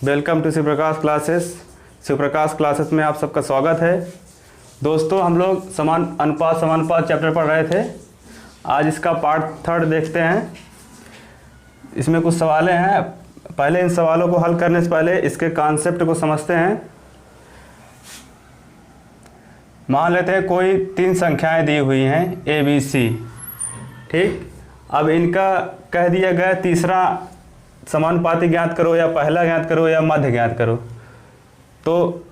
Welcome to Shivprakash classes. Shivprakash classes में आप सबका स्वागत है। दोस्तों, हम लोग समान अनुपात चैप्टर पढ़ रहे थे। आज इसका पार्ट 3 देखते हैं। इसमें कुछ सवालें हैं। पहले इन सवालों को हल करने से पहले इसके कॉन्सेप्ट को समझते हैं। मान लेते हैं कोई 3 संख्याएं दी हुई हैं ABC, ठीक। अब इनका कह दिया गया तीसरा समानुपाती ज्ञात करो या पहला ज्ञात करो या मध्य ज्ञात करो। तो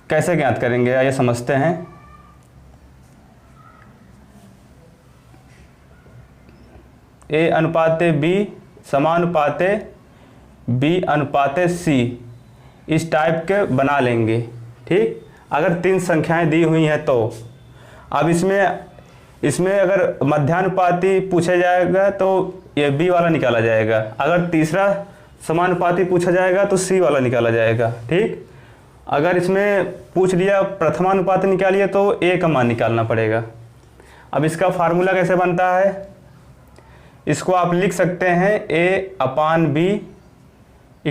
कैसे ज्ञात करेंगे ये समझते हैं। A अनुपाते B समानुपाते B अनुपाते C, इस टाइप के बना लेंगे, ठीक। अगर 3 संख्याएं दी हुई हैं तो अब इसमें अगर मध्यानुपाती पूछा जाएगा तो ये B वाला निकाला जाएगा। अगर तीसरा समानुपाती पूछा जाएगा तो C वाला निकाला जाएगा, ठीक। अगर इसमें पूछ लिया प्रथमानुपाती निकालिए तो A का मान निकालना पड़ेगा। अब इसका फार्मूला कैसे बनता है, इसको आप लिख सकते हैं A/B =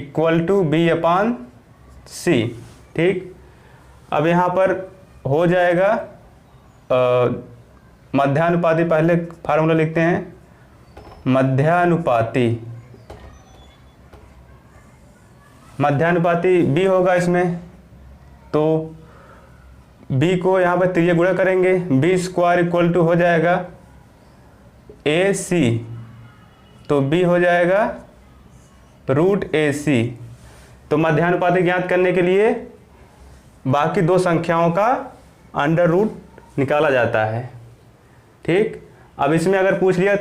B/C, ठीक। अब यहाँ पर हो जाएगा मध्यानुपाती। पहले फार्मूला लिखते हैं मध्यानुपाती B होगा इसमें, तो B को यहाँ पर त्रिज्या गुणा करेंगे। B² = हो जाएगा AC, तो B हो जाएगा √AC। तो मध्यानुपाती ज्ञात करने के लिए बाकी 2 संख्याओं का √ निकाला जाता है, ठीक। अब इसमें अगर पूछ लिया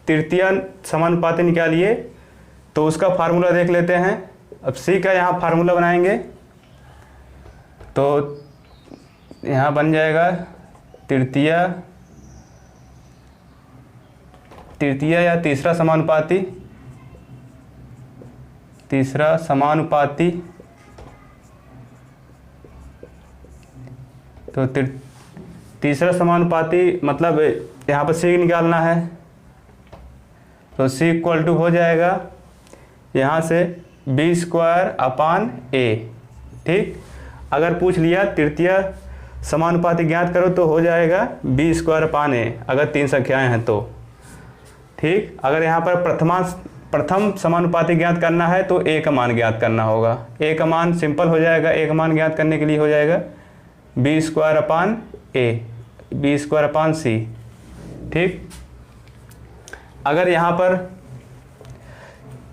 तृतीय समानुपाती निकालिए तो उसका फार्मूला देख लेते हैं। अब C का यहाँ फार्मूला बनाएंगे तो यहाँ बन जाएगा तृतीय या तीसरा समानुपाती तो तीसरा समानुपाती मतलब यहाँ पर C निकालना है, तो C = हो जाएगा यहाँ से B²/A, ठीक। अगर पूछ लिया तृतीय समानुपाती ज्ञात करो तो हो जाएगा B²/A, अगर 3 संख्याएं हैं तो, ठीक। अगर यहाँ पर प्रथम समानुपाती ज्ञात करना है तो A का मान ज्ञात करना होगा। A का मान सिंपल हो जाएगा। A का मान ज्ञात करने के लिए हो जाएगा B²/A, B²/C, ठीक। अगर यहाँ पर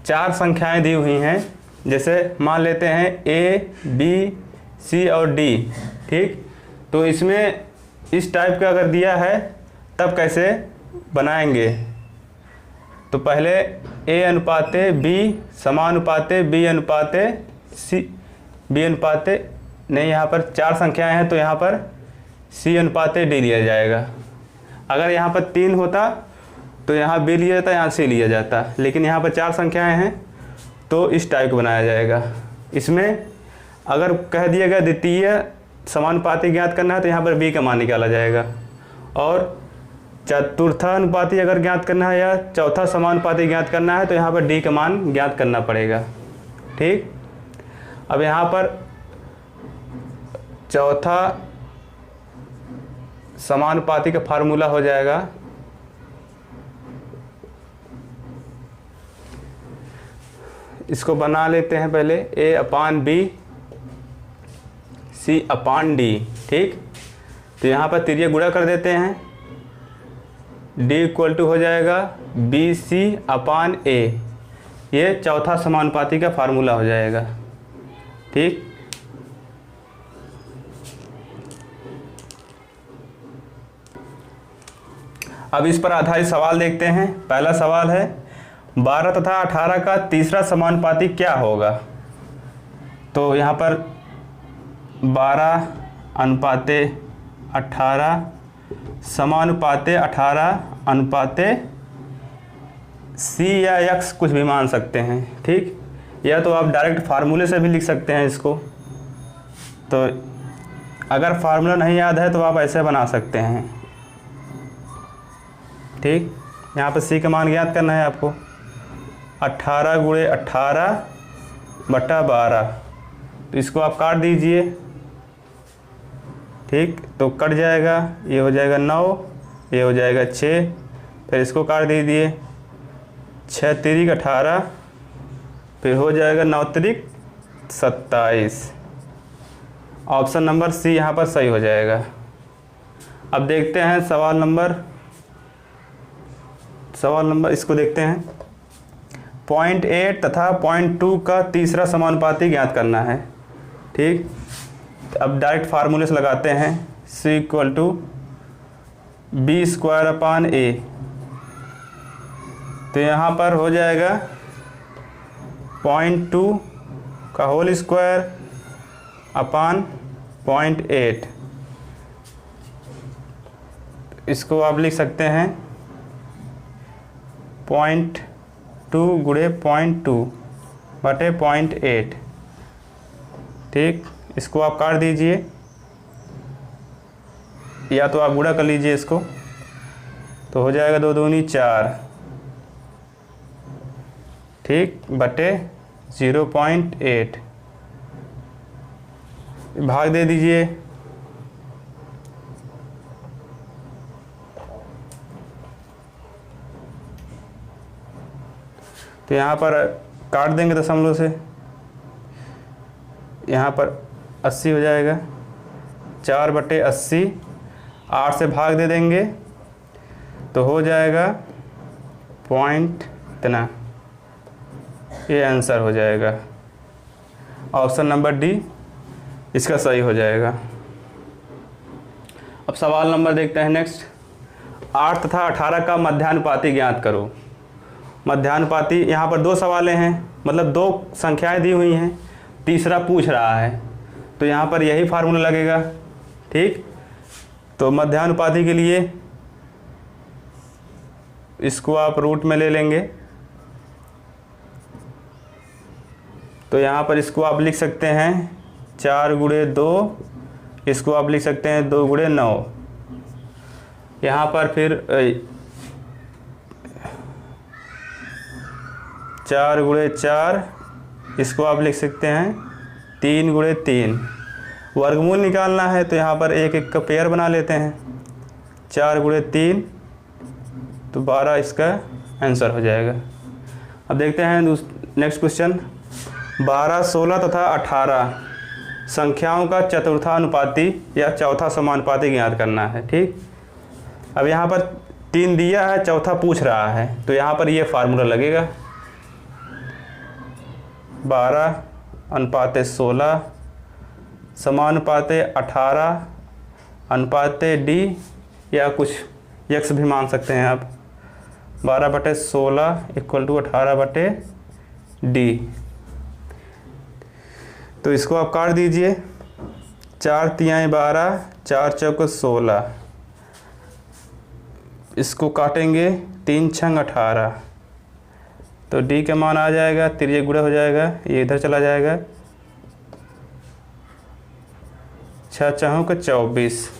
4 संख्याएं दी हुई हैं, जैसे मान लेते हैं A, B, C और D, ठीक। तो इसमें इस टाइप का अगर दिया है तब कैसे बनाएंगे, तो पहले A/B समानुपाते नहीं, यहाँ पर 4 संख्याएं हैं तो यहाँ पर C/D लिया जाएगा। अगर यहाँ पर 3 होता तो यहाँ B लिया जाता, यहाँ C लिया जाता, लेकिन यहाँ पर 4 संख्याएं हैं तो इस टाइप को बनाया जाएगा। इसमें अगर कह दिया गया द्वितीय समानुपाती ज्ञात करना है तो यहाँ पर B का मान निकाला जाएगा, और चतुर्थानुपाती अगर ज्ञात करना है या चौथा समानुपाती ज्ञात करना है तो यहाँ पर D का मान ज्ञात करना पड़ेगा, ठीक। अब यहाँ पर चौथा समानुपाती का फार्मूला हो जाएगा इसको बना लेते हैं पहले A/B C/D, ठीक। तो यहाँ पर त्रिज्या गुणा कर देते हैं। D = हो जाएगा BC/A, ये चौथा समानुपाती का फार्मूला हो जाएगा, ठीक। अब इस पर आधारित सवाल देखते हैं। पहला सवाल है 12 तथा 18 का तीसरा समानुपाती क्या होगा। तो यहाँ पर 12/18 समानुपाते 18 C या X कुछ भी मान सकते हैं, ठीक। या तो आप डायरेक्ट फार्मूले से भी लिख सकते हैं इसको। तो अगर फार्मूला नहीं याद है तो आप ऐसे बना सकते हैं, ठीक। यहाँ पर C का मान ज्ञात करना है आपको। 18 × 18 बटा 12। तो इसको आप काट दीजिए, ठीक, तो कट जाएगा, ये हो जाएगा 9, ये हो जाएगा 6, फिर इसको काट दीजिए, 6 तिरिक 18, फिर हो जाएगा 9 तिरिक 27। ऑप्शन नंबर सी यहाँ पर सही हो जाएगा। अब देखते हैं सवाल नंबर इसको देखते हैं। 0.8 तथा 0.2 का तीसरा समानुपाती ज्ञात करना है, ठीक। अब डायरेक्ट फार्मूले से लगाते हैं, C = B²/A। तो यहाँ पर हो जाएगा 0.2 का होल स्क्वायर अपान 0.8। इसको आप लिख सकते हैं 0.2 गुणे 0.2 बटे 0.8, ठीक। इसको आप काट दीजिए, या तो आप गुणा कर लीजिए इसको, तो हो जाएगा 2 दूनी 4, ठीक, बटे 0.8, भाग दे दीजिए। तो यहाँ पर काट देंगे दशमलव से, यहाँ पर 80 हो जाएगा, 4/80, 8 से भाग दे देंगे तो हो जाएगा पॉइंट इतना, ये आंसर हो जाएगा। ऑप्शन नंबर डी इसका सही हो जाएगा। अब सवाल नंबर देखते हैं नेक्स्ट। 8 तथा 18 का मध्यानुपाती ज्ञात करो। मध्यानुपाती, यहाँ पर 2 सवालें हैं, मतलब 2 संख्याएं दी हुई हैं, तीसरा पूछ रहा है, तो यहाँ पर यही फार्मूला लगेगा, ठीक। तो मध्यानुपाती के लिए इसको आप रूट में ले लेंगे, तो यहाँ पर इसको आप लिख सकते हैं 4 गुणे 2, इसको आप लिख सकते हैं 2 गुणे 9। यहाँ पर फिर 4 गुणे 4, इसको आप लिख सकते हैं 3 गुणे 3। वर्गमूल निकालना है तो यहाँ पर एक एक का पेयर बना लेते हैं, 4 गुणे 3 तो 12 इसका आंसर हो जाएगा। अब देखते हैं नेक्स्ट क्वेश्चन। 12, 16 तथा 18 संख्याओं का चतुर्थानुपाती या चौथा समानुपाती ज्ञात करना है, ठीक। अब यहाँ पर 3 दिया है, चौथा पूछ रहा है, तो यहाँ पर ये फार्मूला लगेगा 12/16 समानुपाते 18 अनुपाते डी, या कुछ यक्स भी मान सकते हैं आप। 12/16 = 18/d। तो इसको आप काट दीजिए, 4 तिहाई 12, 4 चौके 16, इसको काटेंगे 3 छंग 18, तो डी का मान आ जाएगा, तिर्ये गुणा हो जाएगा, ये इधर चला जाएगा, 6 चौक 24।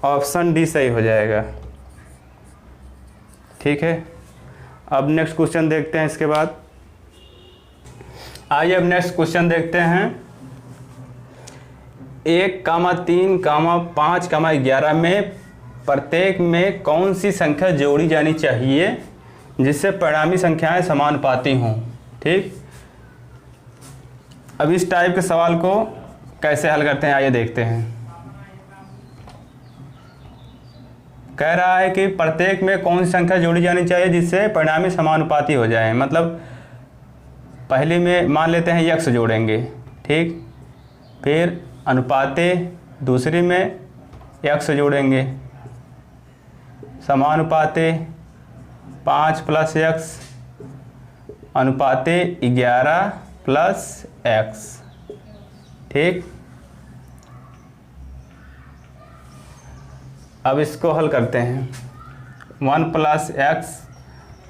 ऑप्शन डी सही हो जाएगा, ठीक है। अब नेक्स्ट क्वेश्चन देखते हैं इसके बाद। आइए अब नेक्स्ट क्वेश्चन देखते हैं। 1, 3, 5, 11 में प्रत्येक में कौन सी संख्या जोड़ी जानी चाहिए जिससे परिणामी संख्याएं समानुपाती हों, ठीक। अब इस टाइप के सवाल को कैसे हल करते हैं, आइए देखते हैं। कह रहा है कि प्रत्येक में कौन सी संख्या जोड़ी जानी चाहिए जिससे परिणामी समानुपाती हो जाए। मतलब पहले में मान लेते हैं यक्स जोड़ेंगे, ठीक, फिर अनुपाते दूसरी में यक्स जोड़ेंगे, समानुपाते 5 + x अनुपाते 11 + x, ठीक। अब इसको हल करते हैं। 1 + x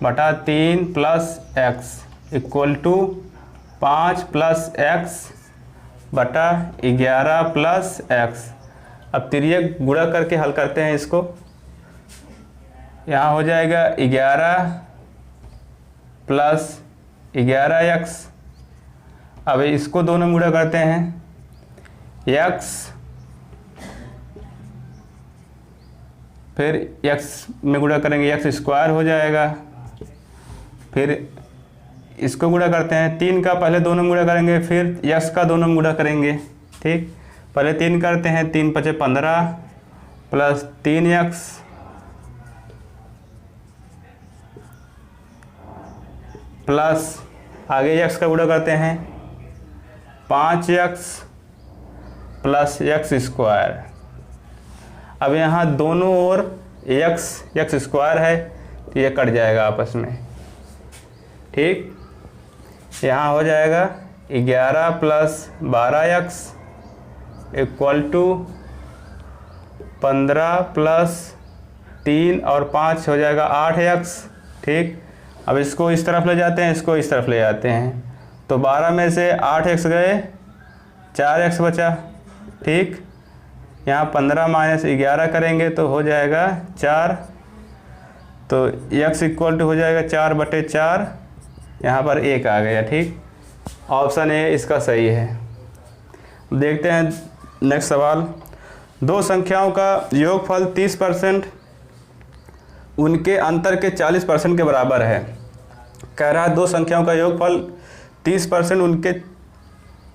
बटा 3 + x = 5 + x बटा 11 + x। अब तिर्यक गुणा करके हल करते हैं इसको। यहाँ हो जाएगा 11 + 11x अब इसको दोनों में गुणा करते हैं, x फिर x में गुणा करेंगे x स्क्वायर हो जाएगा, फिर इसको गुणा करते हैं 3 का, पहले दोनों में गुणा करेंगे, फिर x का दोनों में गुणा करेंगे। ठीक, पहले 3 करते हैं, 3 × 5 = 15 प्लस 3x प्लस आगे x का गुणा करते हैं 5x प्लस x स्क्वायर। अब यहाँ दोनों ओर x स्क्वायर है तो ये कट जाएगा आपस में। ठीक, यहाँ हो जाएगा 11 प्लस 12x = 15 प्लस 3 और 5 हो जाएगा 8x। ठीक, अब इसको इस तरफ ले जाते हैं, इसको इस तरफ ले जाते हैं, तो 12 में से 8x गए, 4x बचा। ठीक, यहाँ 15 - 11 करेंगे तो हो जाएगा 4, तो x = हो जाएगा 4/4, यहाँ पर 1 आ गया। ठीक, ऑप्शन ए इसका सही है। देखते हैं नेक्स्ट सवाल। दो संख्याओं का योगफल 30% उनके अंतर के 40% के बराबर है। कह रहा है दो संख्याओं का योगफल 30% उनके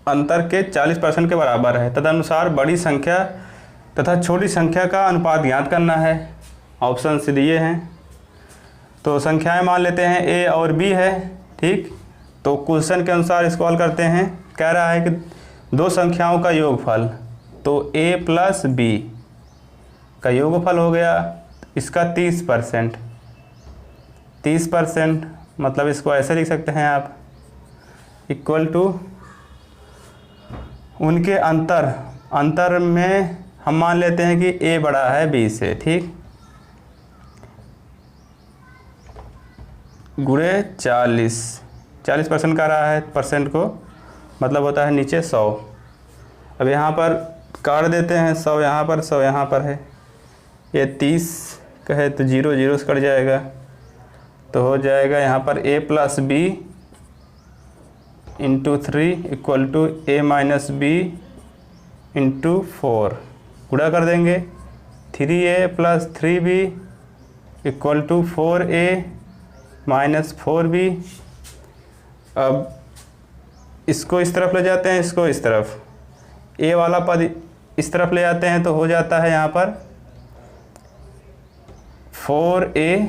अंतर के 40% के बराबर है, तदनुसार बड़ी संख्या तथा छोटी संख्या का अनुपात ज्ञात करना है। ऑप्शन से दिए हैं, तो संख्याएं मान लेते हैं a और b है। ठीक, तो क्वेश्चन के अनुसार इसको हल करते हैं। कह रहा है कि दो संख्याओं का योगफल, तो a + b का योगफल हो गया इसका 30%। 30% मतलब इसको ऐसे लिख सकते हैं आप, = उनके अंतर में हम मान लेते हैं कि a बड़ा है b से। ठीक, गुणे 40% का रहा है, परसेंट को मतलब होता है नीचे 100। अब यहाँ पर काट देते हैं, 100 यहाँ पर, 100 यहाँ पर है, ये 30 का है तो 0 0 से कट जाएगा, तो हो जाएगा यहाँ पर a + b × 3 = a - b × 4। गुणा कर देंगे, 3a + 3b = 4a - 4b। अब इसको इस तरफ ले जाते हैं, इसको इस तरफ, a वाला पद इस तरफ ले जाते हैं, तो हो जाता है यहाँ पर 4a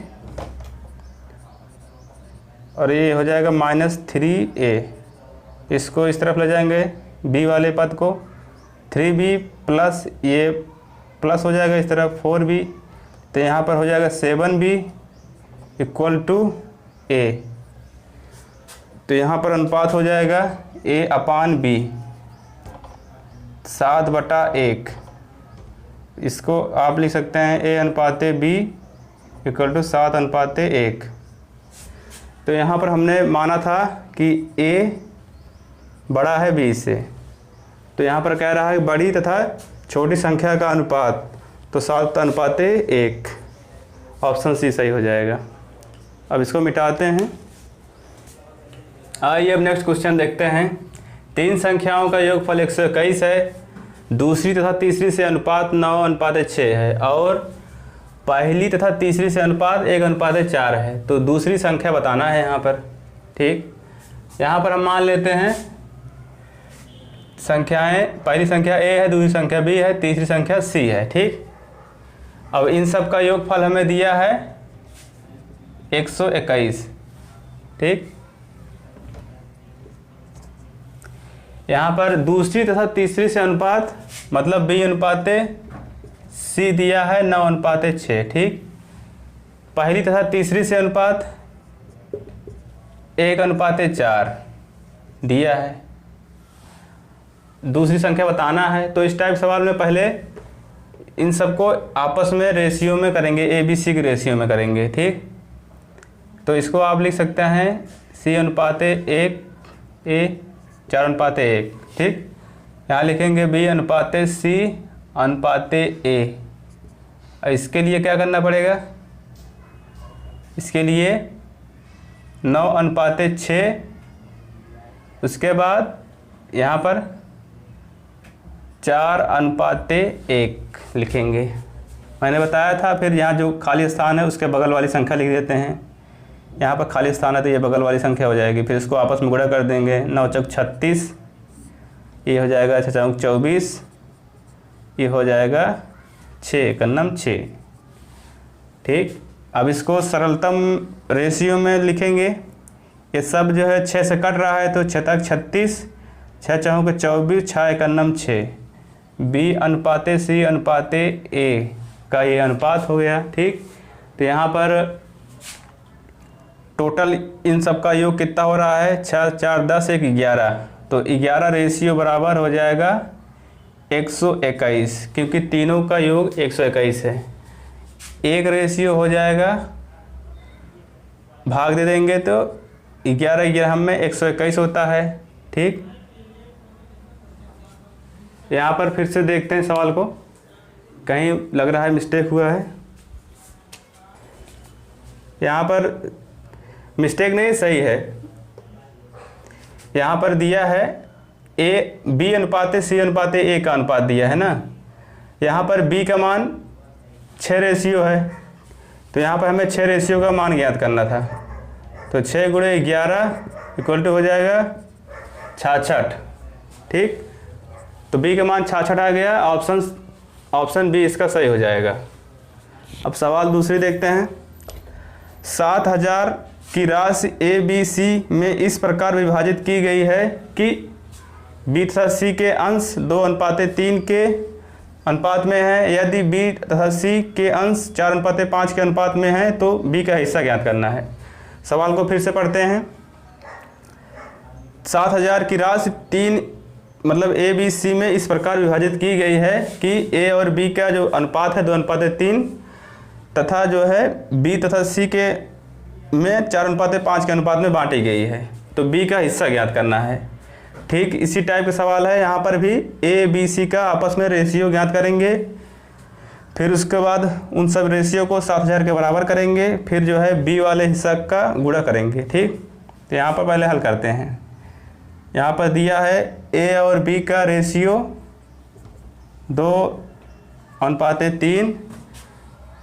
और ये हो जाएगा -3a। इसको इस तरफ ले जाएंगे b वाले पद को, 3b प्लस ये प्लस हो जाएगा इस तरफ 4b, तो यहाँ पर हो जाएगा 7b = a। तो यहाँ पर अनुपात हो जाएगा a/b 7/1। इसको आप लिख सकते हैं a/b = 7/1। तो यहाँ पर हमने माना था कि a बड़ा है b से, तो यहाँ पर कह रहा है बड़ी तथा छोटी संख्या का अनुपात, तो 7/1। ऑप्शन सी सही हो जाएगा। अब इसको मिटाते हैं। आइए अब नेक्स्ट क्वेश्चन देखते हैं। तीन संख्याओं का योगफल 121 है, दूसरी तथा तीसरी से अनुपात 9/6 है और पहली तथा तीसरी से अनुपात 1/4 है। तो दूसरी संख्या बताना है यहाँ पर। ठीक, यहाँ पर हम मान लेते हैं संख्याएं, पहली संख्या a है, दूसरी संख्या b है, तीसरी संख्या c है। ठीक, अब इन सब का योगफल हमें दिया है 121। ठीक, यहाँ पर दूसरी तथा तीसरी से अनुपात मतलब b/c दिया है 9/6। ठीक, पहली तथा तीसरी से अनुपात 1/4 दिया है। दूसरी संख्या बताना है, तो इस टाइप सवाल में पहले इन सबको आपस में रेशियो में करेंगे, ABC के रेशियो में करेंगे। ठीक, तो इसको आप लिख सकते हैं C/1 A 4/1। ठीक, यहाँ लिखेंगे B/C/A। इसके लिए क्या करना पड़ेगा, इसके लिए 9/6, उसके बाद यहाँ पर 4:1 लिखेंगे, मैंने बताया था। फिर यहाँ जो खाली स्थान है उसके बगल वाली संख्या लिख देते हैं। यहाँ पर खाली स्थान है तो ये बगल वाली संख्या हो जाएगी। फिर इसको आपस में गुणा कर देंगे, 9 चौक 36, ये हो जाएगा 6 चौक 24, ये हो जाएगा 6 कन्नम 6। ठीक, अब इसको सरलतम रेशियो में लिखेंगे। ये सब जो है 6 से कट रहा है तो 6 तक 36, 6 चौक 24, 6 एकन्नम 6, B/C/A का ये अनुपात हो गया। ठीक, तो यहाँ पर टोटल इन सब का योग कितना हो रहा है, 6 4 10 1 11, तो 11 रेशियो बराबर हो जाएगा 121, क्योंकि तीनों का योग 121 है। एक रेशियो हो जाएगा, भाग दे देंगे तो 11 में 121 होता है। ठीक, यहाँ पर फिर से देखते हैं सवाल को, कहीं लग रहा है मिस्टेक हुआ है। यहाँ पर मिस्टेक नहीं, सही है। यहाँ पर दिया है B/C/A का अनुपात दिया है ना। यहाँ पर B का मान 6 रेशियो है, तो यहाँ पर हमें 6 रेशियो का मान ज्ञात करना था। तो 6 × 11 इक्वल टू हो जाएगा 66। ठीक, तो B का मान 66 आ गया। ऑप्शन बी इसका सही हो जाएगा। अब सवाल दूसरी देखते हैं। 7000 की राशि ABC में इस प्रकार विभाजित की गई है कि B तथा C के अंश 2:3 के अनुपात में है। यदि B तथा C के अंश 4:5 के अनुपात में है तो B का हिस्सा ज्ञात करना है। सवाल को फिर से पढ़ते हैं। 7000 की राशि 3 मतलब ABC में इस प्रकार विभाजित की गई है कि A और B का जो अनुपात है 2:3 तथा जो है B तथा C के में 4:5 के अनुपात में बांटी गई है, तो B का हिस्सा ज्ञात करना है। ठीक, इसी टाइप का सवाल है। यहाँ पर भी A B C का आपस में रेशियो ज्ञात करेंगे, फिर उसके बाद उन सब रेशियो को 7000 के बराबर करेंगे, फिर जो है B वाले हिस्सा का गुणा करेंगे। ठीक, तो यहाँ पर पहले हल करते हैं। यहाँ पर दिया है A और B का रेशियो 2:3,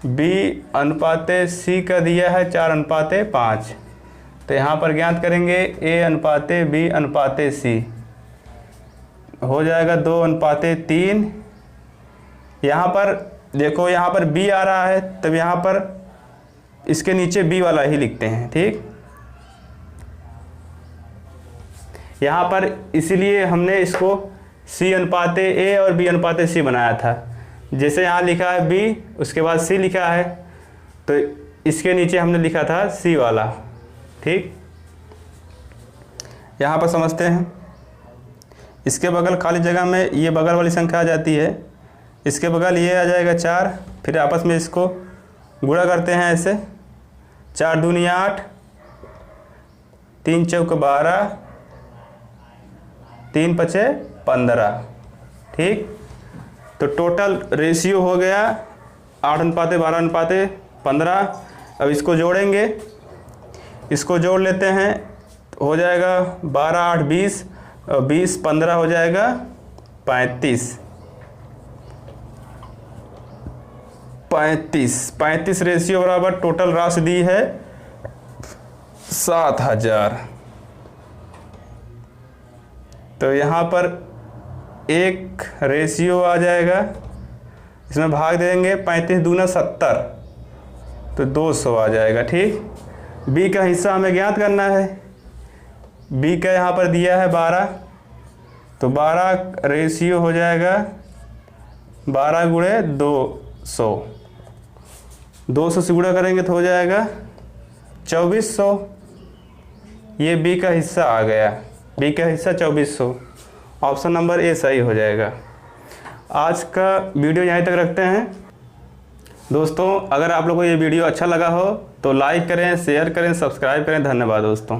B/C का दिया है 4:5, तो यहाँ पर ज्ञात करेंगे A/B/C हो जाएगा 2:3। यहाँ पर देखो, यहाँ पर B आ रहा है, तब यहाँ पर इसके नीचे B वाला ही लिखते हैं। ठीक, यहाँ पर इसीलिए हमने इसको C/A और B/C बनाया था। जैसे यहाँ लिखा है B, उसके बाद C लिखा है, तो इसके नीचे हमने लिखा था C वाला। ठीक, यहाँ पर समझते हैं। इसके बगल खाली जगह में ये बगल वाली संख्या आ जाती है, इसके बगल ये आ जाएगा 4, फिर आपस में इसको गुणा करते हैं ऐसे। 4 दूनी 8, 3 चौक 12, 3 पचे 15। ठीक, तो टोटल रेशियो हो गया 8:12:15। अब इसको जोड़ेंगे, इसको जोड़ लेते हैं, हो जाएगा 12 8 20 और 20 15 हो जाएगा 35 रेशियो बराबर टोटल राशि दी है 7000। तो यहाँ पर एक रेशियो आ जाएगा, इसमें भाग देंगे, 35 दूना 70, तो 200 आ जाएगा। ठीक, B का हिस्सा हमें ज्ञात करना है। B का यहाँ पर दिया है 12, तो 12 रेशियो हो जाएगा 12 × 200, 200 से गुणा करेंगे तो हो जाएगा 2400। ये B का हिस्सा आ गया, B का हिस्सा 2400। ऑप्शन नंबर ए सही हो जाएगा। आज का वीडियो यहीं तक रखते हैं। दोस्तों, अगर आप लोगों को ये वीडियो अच्छा लगा हो तो लाइक करें, शेयर करें, सब्सक्राइब करें। धन्यवाद दोस्तों।